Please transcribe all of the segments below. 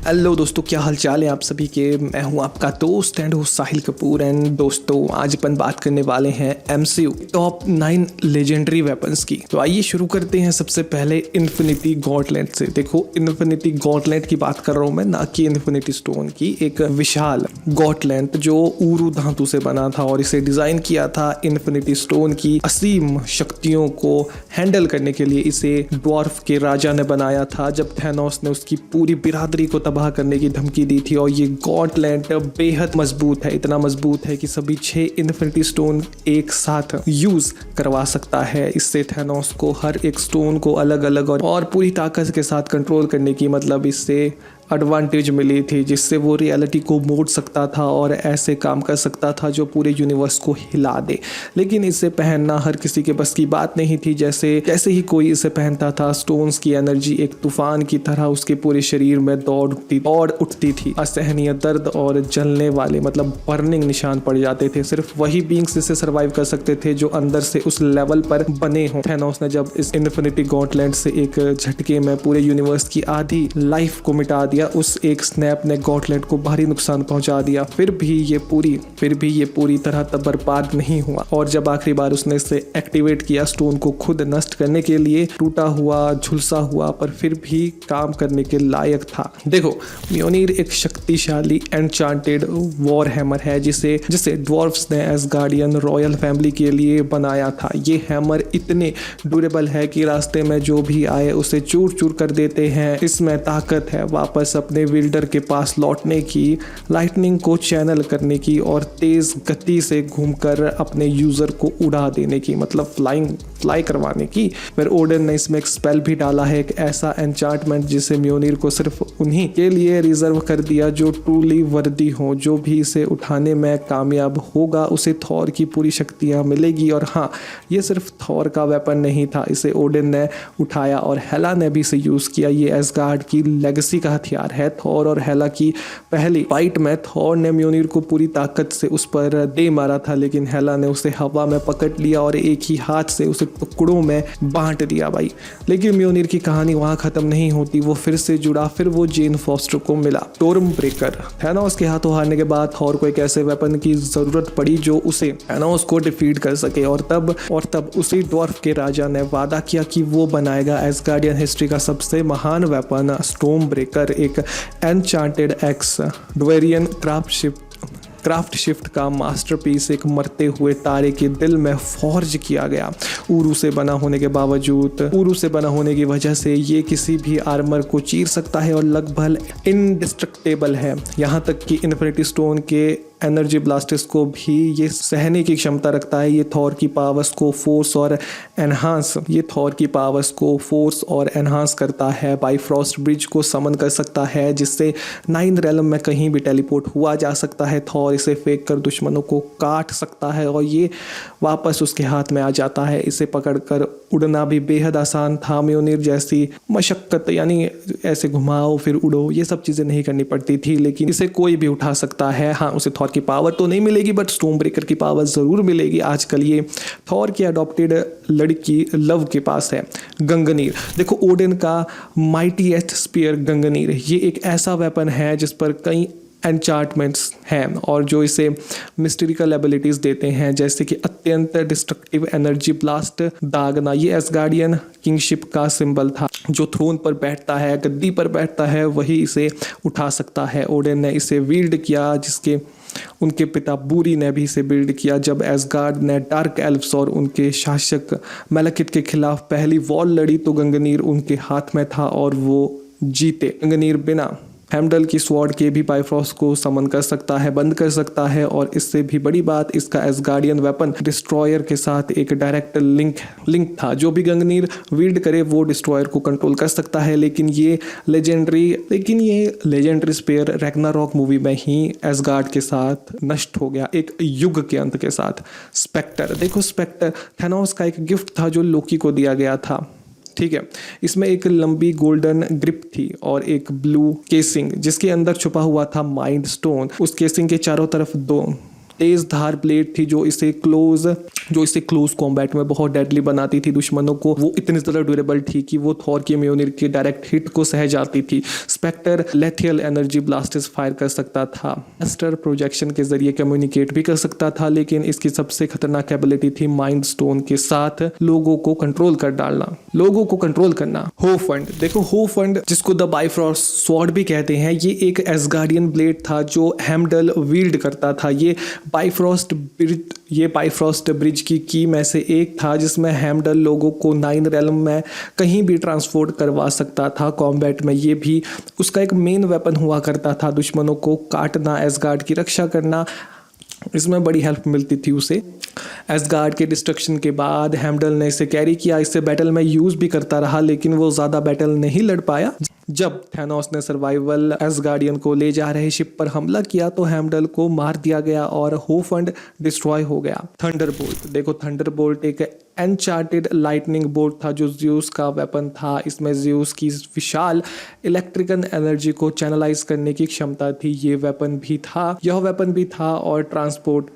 Hello दोस्तों, क्या हाल चाल है आप सभी के। मैं हूं आपका दोस्त and host Sahil Kapoor. And दोस्तों, आज अपन बात करने वाले हैं एमसीयू टॉप 9 लेजेंडरी वेपन्स की। तो आइए शुरू करते हैं सबसे पहले इन्फिनिटी गॉन्टलेट से। देखो, इन्फिनिटी गॉन्टलेट की बात कर रहा हूं मैं, ना कि इन्फिनिटी स्टोन की। एक विशाल गॉन्टलेट जो ऊरू धातु से बना था और इसे डिजाइन किया था इन्फिनिटी स्टोन की असीम शक्तियों को हैंडल करने के लिए। इसे ड्वार्फ के राजा ने बनाया था जब थैनोस ने उसकी पूरी बिरादरी को तबाह करने की धमकी दी थी। और ये गॉन्टलेट बेहद मजबूत है, इतना मजबूत है कि सभी 6 इन्फिनिटी स्टोन एक साथ यूज करवा सकता है। इससे थैनोस को हर एक स्टोन को अलग अलग और पूरी ताकत के साथ कंट्रोल करने की इससे एडवांटेज मिली थी, जिससे वो रियलिटी को मोड़ सकता था और ऐसे काम कर सकता था जो पूरे यूनिवर्स को हिला दे। लेकिन इसे पहनना हर किसी के बस की बात नहीं थी। जैसे ही कोई इसे पहनता था, स्टोन्स की एनर्जी एक तूफान की तरह उसके पूरे शरीर में दौड़ उठती थी। असहनीय दर्द और जलने वाले बर्निंग निशान पड़ जाते थे। सिर्फ वही बींग्स इसे सर्वाइव कर सकते थे जो अंदर से उस लेवल पर बने हों। थैनोस ने जब इस इन्फिनिटी गॉन्टलेट से एक झटके में पूरे यूनिवर्स की आधी लाइफ को मिटा दिया, उस एक स्नैप ने गॉन्टलेट को भारी नुकसान पहुंचा दिया। फिर भी ये पूरी तरह तब बर्बाद नहीं हुआ। और जब आखिरी बार उसने इसे एक्टिवेट किया स्टोन को खुद नष्ट करने के लिए, टूटा हुआ, झुलसा हुआ, पर फिर भी काम करने के लायक था। देखो, म्योनिर एक शक्तिशाली एन्चांटेड वॉर हैमर है जिसे ड्वार्फ्स ने एसगार्डियन रॉयल फैमिली के लिए बनाया था। ये हैमर इतने ड्यूरेबल है कि रास्ते में जो भी आए उसे चूर चूर कर देते हैं। इसमें ताकत है वापस अपने विल्डर के पास लौटने की, लाइटनिंग को चैनल करने की और तेज गति से घूमकर अपने यूजर को उड़ा देने की, फ्लाई करवाने की। फिर ओडेन ने इसमें एक स्पेल भी डाला है, एक ऐसा एन्चांटमेंट जिसे म्योनिर को सिर्फ उन्हीं के लिए रिजर्व कर दिया जो ट्रूली वर्दी हो। जो भी इसे उठाने में कामयाब होगा उसे थॉर की पूरी शक्तियां मिलेगी। और हाँ, ये सिर्फ थॉर का वेपन नहीं था, इसे ओडेन ने उठाया और हेला ने भी इसे यूज किया। ये एसगार्ड की लेगेसी का हथियार है। थॉर और हेला की पहली फाइट में थॉर ने म्योनिर को पूरी ताकत से उस पर दे मारा था, लेकिन हेला ने उसे हवा में पकड़ लिया और एक ही हाथ से उसे टुकड़ों में बांट दिया भाई। लेकिन म्योनिर की कहानी वहां खत्म नहीं होती, वो फिर से जुड़ा। फिर वो जेन फॉस्टर को मिला, स्टॉर्म ब्रेकर। थैनोस के हाथों हारने के बाद थॉर को एक ऐसे वेपन की जरूरत पड़ी जो उसे थैनोस को डिफीट कर सके। और तब उसी ड्वार्फ के राजा ने वादा किया कि वो बनाएगा एसगार्डियन हिस्ट्री का सबसे महान वेपन, स्टॉर्म ब्रेकर, एक एन्चांटेड एक्स ड्वेरियन क्राफ्ट शिफ्ट का मास्टरपीस, एक मरते हुए तारे के दिल में फॉर्ज किया गया। ऊरू से बना होने की वजह से ये किसी भी आर्मर को चीर सकता है और लगभग इनडिस्ट्रक्टेबल है। यहाँ तक कि इन्फिनिटी स्टोन के एनर्जी ब्लास्टर्स को भी ये सहने की क्षमता रखता है। ये थॉर की पावर्स को फोर्स और एनहांस करता है। बाइफ्रॉस्ट ब्रिज को समन कर सकता है जिससे 9 रेलम में कहीं भी टेलीपोर्ट हुआ जा सकता है। थॉर इसे फेंक कर दुश्मनों को काट सकता है और ये वापस उसके हाथ में आ जाता है। इसे पकड़कर उड़ना भी बेहद आसान था। म्योनिर जैसी मशक्कत, यानी ऐसे घुमाओ फिर उड़ो, ये सब चीजें नहीं करनी पड़ती थी, लेकिन इसे कोई भी उठा सकता है। हाँ, उसे थॉर की पावर तो नहीं मिलेगी, बट स्टॉर्म ब्रेकर की पावर जरूर मिलेगी। आजकल ये थॉर की अडॉप्टेड लड़की लव के पास है, गंगनीर। देखो, ओडेन का माइटीएस्ट स्पीयर गंगनीर, ये एक ऐसा वेपन है जिस पर कई एन्चांटमेंट्स हैं और जो इसे मिस्टिकल एबिलिटीज देते हैं, जैसे कि अत्यंत डिस्ट्रक्टिव एनर्जी ब्लास्ट दागना। ये एसगार्डियन किंगशिप का सिंबल था। जो थ्रोन पर बैठता है, गद्दी पर बैठता है, वही इसे उठा सकता है। ओडेन ने इसे विल्ड किया, जिसके उनके पिता बूरी ने भी इसे बिल्ड किया। जब एसगार्ड ने डार्क एल्फ्स और उनके शासक मैलेकिथ के खिलाफ पहली वॉर लड़ी तो गंगनीर उनके हाथ में था और वो जीते। गंगनीर बिना हेमडल की स्वॉर्ड के भी बाइफ्रॉस्ट को समन कर सकता है, बंद कर सकता है। और इससे भी बड़ी बात, इसका एसगार्डियन वेपन डिस्ट्रॉयर के साथ एक डायरेक्ट लिंक था। जो भी गंगनीर विल्ड करे वो डिस्ट्रॉयर को कंट्रोल कर सकता है। लेकिन ये लेजेंडरी स्पेयर रैग्नारॉक मूवी में ही एसगार्ड के साथ नष्ट हो गया, एक युग के अंत के साथ। स्पेक्टर, देखो, स्पेक्टर थैनोस का एक गिफ्ट था जो लोकी को दिया गया था। ठीक है, इसमें एक लंबी गोल्डन ग्रिप थी और एक ब्लू केसिंग जिसके अंदर छुपा हुआ था माइंड स्टोन। उस केसिंग के चारों तरफ तेज धार ब्लेड थी जो इसे क्लोज कॉम्बैट में बहुत डेडली बनाती थी दुश्मनों को। वो इतनी ज़्यादा ड्यूरेबल थी कि वो थॉर की म्योनिर की डायरेक्ट हिट को सह जाती थी। स्पेक्टर लेथियल एनर्जी ब्लास्टर्स फायर कर सकता था। एस्टर प्रोजेक्शन के जरिए कम्युनिकेट भी कर सकता था, लेकिन इसकी सबसे खतरनाक एबिलिटी थी माइंड स्टोन के साथ लोगों को कंट्रोल कर डालना, लोगों को कंट्रोल करना। होफंड, देखो होफंड जिसको द बाइफ्रॉस्ट स्वॉर्ड भी कहते हैं, ये एक एसगार्डियन ब्लेड था जो हेमडल वील्ड करता था। ये बाइफ्रॉस्ट ब्रिज की की में से एक था जिसमें हेमडल लोगों को 9 रेलम में कहीं भी ट्रांसपोर्ट करवा सकता था। कॉम्बैट में ये भी उसका एक मेन वेपन हुआ करता था, दुश्मनों को काटना, एसगार्ड की रक्षा करना, इसमें बड़ी हेल्प मिलती थी उसे। एसगार्ड के डिस्ट्रक्शन के बाद हेमडल ने इसे कैरी किया, इसे बैटल में यूज भी करता रहा, लेकिन वो ज़्यादा बैटल नहीं लड़ पाया। जब थैनोस ने सर्वाइवल एसगार्डियन को ले जा रहे शिप पर हमला किया तो हेमडल को मार दिया गया और होफंड डिस्ट्रॉय हो गया। थंडरबोल्ट, देखो थंडरबोल्ट एक एनचार्टेड लाइटनिंग बोल्ट था जो ज़्यूस का वेपन था। इसमें ज़्यूस की विशाल इलेक्ट्रिकल एनर्जी को चैनलाइज करने की क्षमता थी। यह वेपन भी था और ट्रांसपोर्टर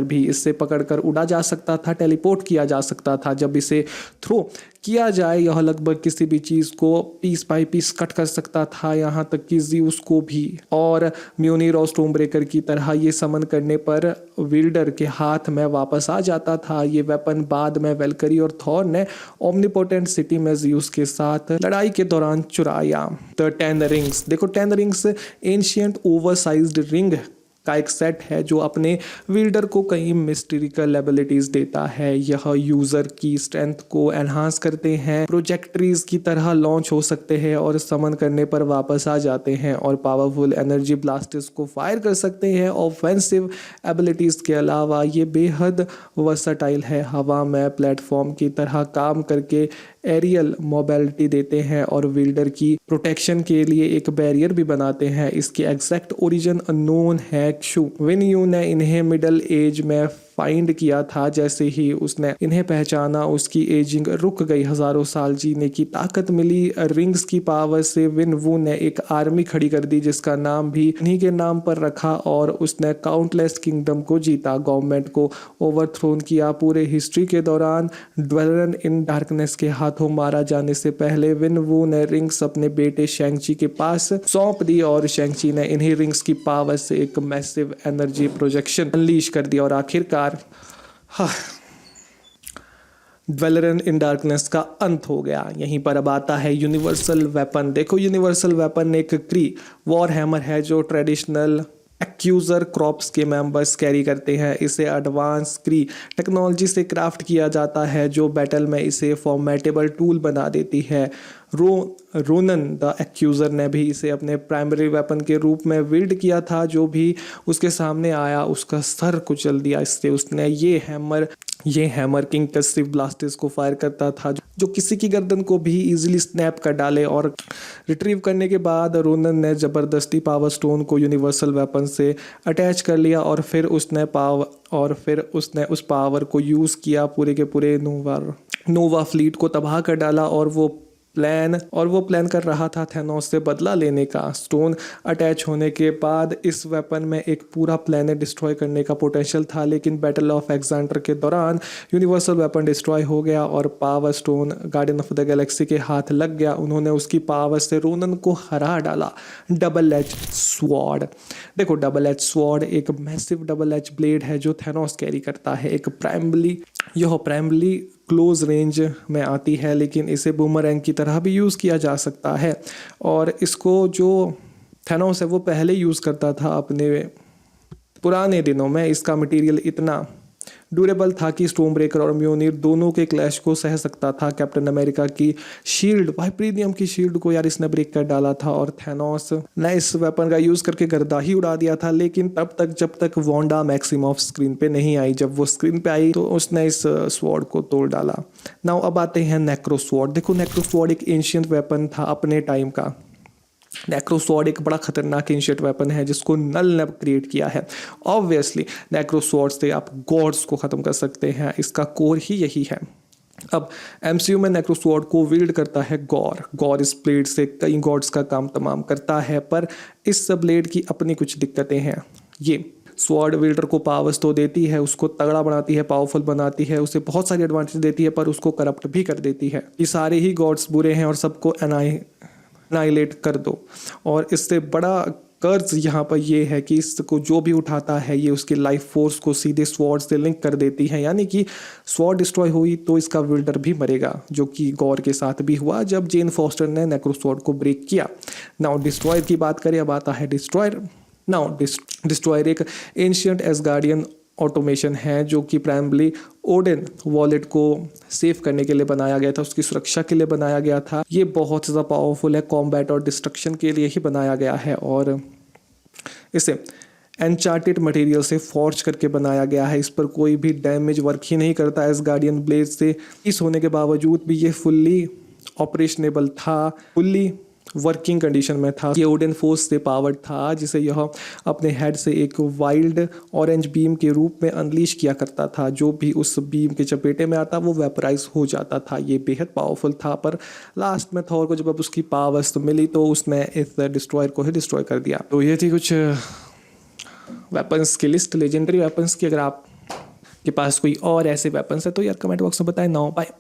भी। इससे पकड़कर उड़ा जा सकता था, टेलीपोर्ट किया जा सकता था। जब इसे थ्रो किया जाए यह लगभग किसी भी चीज़ को पीस बाय पीस कट कर सकता था, यहाँ तक कि ज़्यूस को भी। और म्योनिर और स्टॉर्मब्रेकर की तरह ये समन करने पर विल्डर के हाथ में वापस आ जाता था। ये वेपन बाद में वेलकरी और थॉर ने ओमनिपोटेंट सिटी में ज़्यूस के साथ लड़ाई के दौरान चुराया। द 10 रिंग्स, देखो 10 रिंग्स एंशिएंट ओवरसाइज्ड रिंग का एक सेट है जो अपने विल्डर को कई मिस्टिकल एबिलिटीज देता है। यह यूजर की स्ट्रेंथ को एनहांस करते हैं, प्रोजेक्टरीज की तरह लॉन्च हो सकते हैं और समन करने पर वापस आ जाते हैं, और पावरफुल एनर्जी ब्लास्टर्स को फायर कर सकते हैं। ऑफेंसिव एबिलिटीज के अलावा ये बेहद वर्सटाइल है, हवा में प्लेटफॉर्म की तरह काम करके एरियल मोबिलिटी देते हैं और विल्डर की प्रोटेक्शन के लिए एक बैरियर भी बनाते हैं। इसकी एग्जैक्ट ओरिजिन अननोन है। क्षु विनयू ने इन्हें मिडल एज में फाइंड किया था। जैसे ही उसने इन्हें पहचाना उसकी एजिंग रुक गई, हजारों साल जीने की ताकत मिली। रिंग्स की पावर से विन वू ने एक आर्मी खड़ी कर दी जिसका नाम भी उन्हीं के नाम पर रखा और उसने काउंटलेस किंगडम को जीता, गवर्नमेंट को ओवरथ्रोन किया। पूरे हिस्ट्री के दौरान ड्वेलर इन डार्कनेस के हाथों मारा जाने से पहले विन वू ने रिंग्स अपने बेटे शेंगची के पास सौंप दी और शेंगची ने इन्हीं रिंग्स की पावर से एक मैसिव एनर्जी प्रोजेक्शन अनलीश कर दिया और आखिरकार ड्वेलर इन डार्कनेस का अंत हो गया। यहीं पर अब आता है यूनिवर्सल वेपन। देखो यूनिवर्सल वेपन एक क्री वॉर हैमर है जो ट्रेडिशनल एक्यूजर क्रॉप्स के मेंबर्स कैरी करते हैं। इसे एडवांस क्री टेक्नोलॉजी से क्राफ्ट किया जाता है जो बैटल में इसे फॉर्मेटेबल टूल बना देती है। रोनन द एक्यूजर ने भी इसे अपने प्राइमरी वेपन के रूप में विल्ड किया था, जो भी उसके सामने आया उसका सर कुचल दिया। इससे उसने ये हैमर किंग कसिव ब्लास्टर्स को फायर करता था जो किसी की गर्दन को भी इजीली स्नैप कर डाले। और रिट्रीव करने के बाद रोनन ने जबरदस्ती पावर स्टोन को यूनिवर्सल वेपन से अटैच कर लिया और फिर उसने उस पावर को यूज़ किया, पूरे के पूरे नोवा फ्लीट को तबाह कर डाला। और वो प्लान कर रहा था थैनोस से बदला लेने का। स्टोन अटैच होने के बाद इस वेपन में एक पूरा प्लेनेट डिस्ट्रॉय करने का पोटेंशियल था, लेकिन बैटल ऑफ एग्जांडर के दौरान यूनिवर्सल वेपन डिस्ट्रॉय हो गया और power stone guardian of the Galaxy के हाथ लग गया। उन्होंने उसकी पावर से रोनन को हरा डाला। डबल एज स्वॉर्ड, देखो डबल एज स्वॉर्ड एक मैसिव डबल एज ब्लेड है जो थैनोस कैरी करता है। यह प्राइमली क्लोज रेंज में आती है, लेकिन इसे बूमरैंग की तरह भी यूज़ किया जा सकता है। और इसको जो थैनोस है वो पहले यूज़ करता था अपने पुराने दिनों में। इसका मटेरियल इतना ड्यूरेबल था कि स्टॉर्मब्रेकर और म्योनिर दोनों के क्लैश को सह सकता था। कैप्टन अमेरिका की शील्ड, वाइब्रेनियम की शील्ड को यार इसने ब्रेक कर डाला था और थैनोस ने इस वेपन का यूज़ करके गर्दा ही उड़ा दिया था। लेकिन जब तक वांडा मैक्सिमॉफ स्क्रीन पे नहीं आई। जब वो स्क्रीन पे आई तो उसने इस स्वॉर्ड को तोड़ डाला। नाउ अब आते हैं नेक्रो स्वॉर्ड। देखो नेक्रो स्वॉर्ड एक एंशिएंट वेपन था अपने टाइम का। नेक्रो स्वॉर्ड एक बड़ा खतरनाक एंशिएंट वेपन है जिसको नल ने क्रिएट किया है। ऑब्वियसली नेक्रो स्वॉर्ड से आप गॉड्स को ख़त्म कर सकते हैं, इसका कोर ही यही है। अब एमसीयू में नेक्रोस्वॉर्ड को विल्ड करता है गॉर। गॉर इस ब्लेड से कई गॉड्स का काम तमाम करता है, पर इस ब्लेड की अपनी कुछ दिक्कतें हैं। ये स्वॉर्ड विल्डर को पावर्स तो देती है, उसको तगड़ा बनाती है, पावरफुल बनाती है, उसे बहुत सारी एडवांटेज देती है, पर उसको करप्ट भी कर देती है। ये सारे ही गॉड्स बुरे हैं और सबको एनाइलेट कर दो। और इससे बड़ा कर्ज यहाँ पर ये है कि इसको जो भी उठाता है ये उसकी लाइफ फोर्स को सीधे स्वॉर्ड से लिंक कर देती है, यानी कि स्वॉर्ड डिस्ट्रॉय हुई तो इसका विल्डर भी मरेगा, जो कि गॉर के साथ भी हुआ जब जेन फॉस्टर ने नेक्रोस्वॉर्ड को ब्रेक किया। नाउ डिस्ट्रॉयर की बात करें, अब आता है डिस्ट्रॉयर। नाउ डिस्ट्रॉयर एक एंशियंट एसगार्डियन ऑटोमेशन है जो कि प्राइमली ओडिन वॉलेट को सेव करने के लिए बनाया गया था, उसकी सुरक्षा के लिए बनाया गया था। ये बहुत ज़्यादा पावरफुल है, कॉम्बैट और डिस्ट्रक्शन के लिए ही बनाया गया है और इसे एनचार्टेड मटेरियल से फॉर्ज करके बनाया गया है। इस पर कोई भी डैमेज वर्क ही नहीं करता एस गार्डियन ब्लेड से। इस होने के बावजूद भी ये फुल्ली ऑपरेशनेबल था, फुल्ली वर्किंग कंडीशन में था। ये ओडिन फोर्स से पावर्ड था, जिसे यह अपने हेड से एक वाइल्ड ऑरेंज बीम के रूप में अनलीश किया करता था। जो भी उस बीम के चपेटे में आता वो वेपराइज हो जाता था। ये बेहद पावरफुल था, पर लास्ट में थॉर को जब अब उसकी पावर्स तो मिली तो उसने इस डिस्ट्रॉयर को ही डिस्ट्रॉय कर दिया। तो ये थी कुछ वेपन्स की लिस्ट, लेजेंडरी वेपन्स की। अगर आप के पास कोई और ऐसे वेपन्स है तो यार कमेंट बॉक्स में बताएं। Now bye.